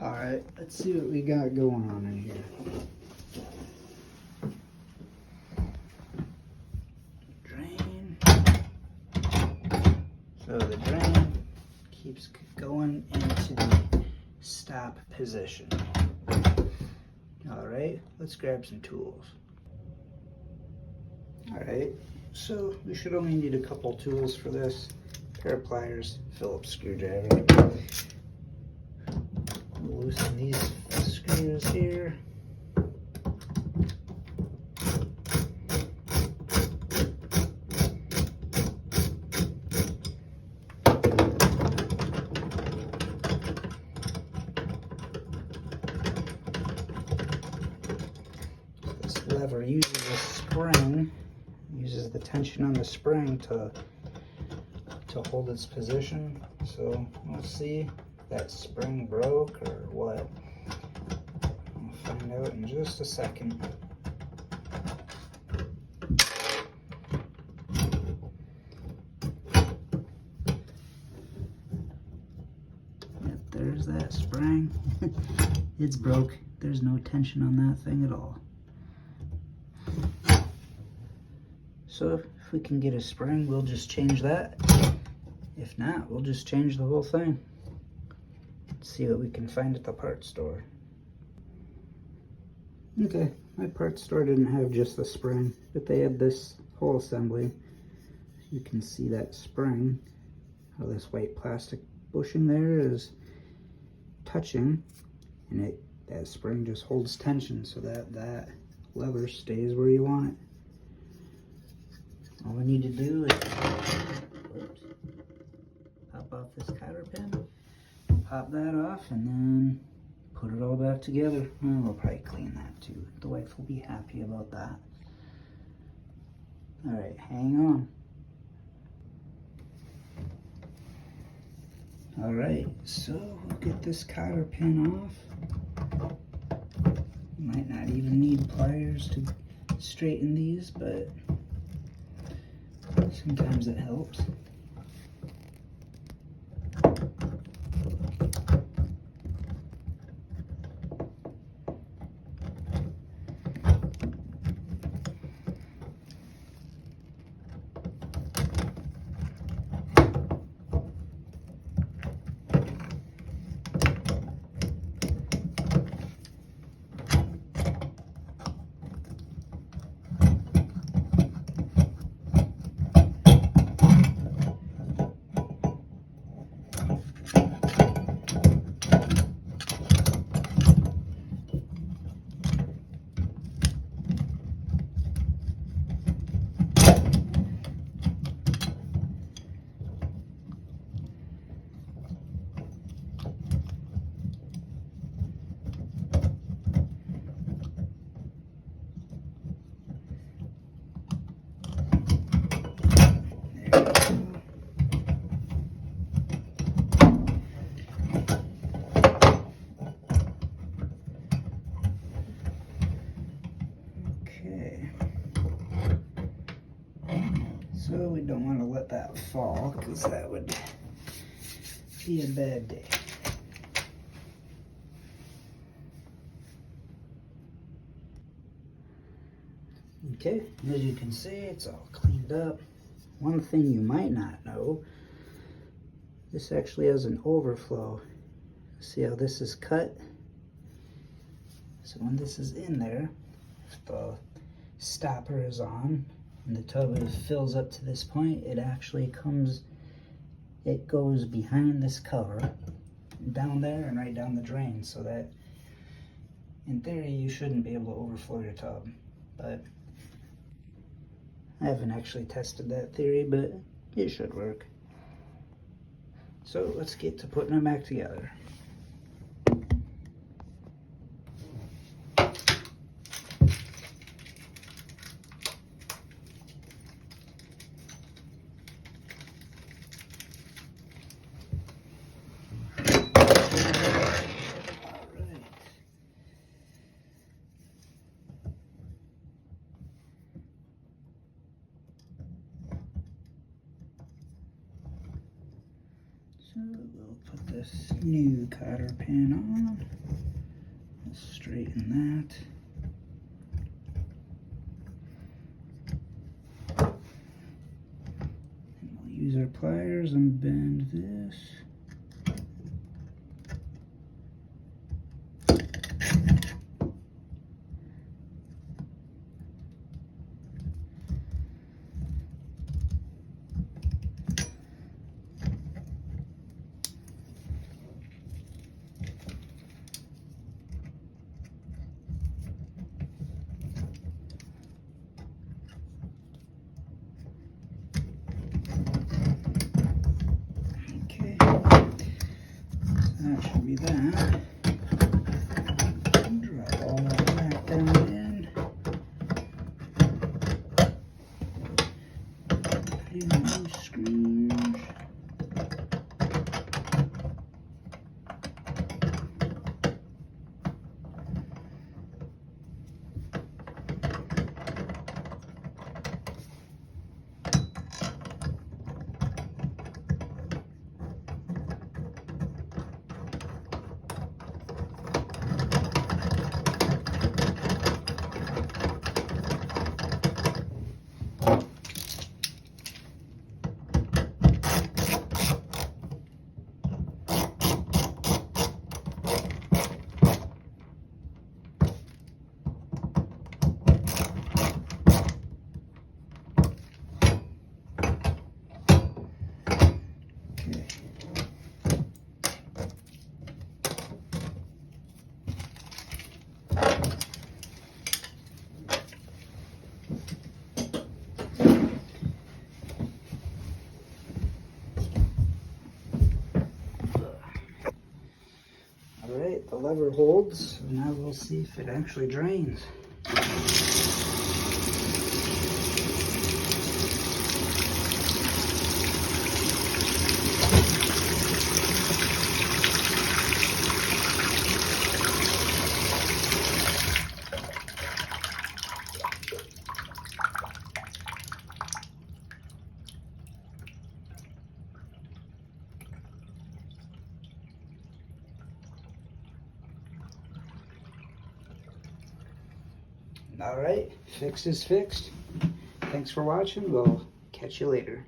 All right, let's see what we got going on in here. Drain. So the drain keeps going into the stop position. All right, let's grab some tools. All right, so we should only need a couple tools for this. Pair of pliers, Phillips screwdriver. Loosen these screws here. This lever uses a spring, uses the tension on the spring to hold its position. So we'll see if that spring broke or what. We'll find out in just a second. Yep, there's that spring. It's broke. There's no tension on that thing at all. So if we can get a spring, we'll just change that. If not, we'll just change the whole thing. Let's see what we can find at the parts store. Okay, my parts store didn't have just the spring, but they had this whole assembly. You can see that spring, how this white plastic bushing there is touching, and that spring just holds tension so that lever stays where you want it. All we need to do is pop off this cotter pin, pop that off, and then put it all back together. And we'll probably clean that too. The wife will be happy about that. All right, hang on. All right, so we'll get this cotter pin off. Might not even need pliers to straighten these, but sometimes it helps. So we don't want to let that fall because that would be a bad day. Okay, as you can see, it's all cleaned up. One thing you might not know, this actually has an overflow. See how this is cut? So when this is in there, if the stopper is on and the tub fills up to this point, it actually goes behind this cover, down there and right down the drain, so that in theory you shouldn't be able to overflow your tub. But I haven't actually tested that theory, but it should work. So let's get to putting them back together. So we'll put this new cotter pin on. We'll straighten that. And we'll use our pliers and bend this. That should be that. Drop all that back down in. Put in these screws. Alright, the lever holds, so now we'll see if it actually drains. Alright, fix is fixed. Thanks for watching. We'll catch you later.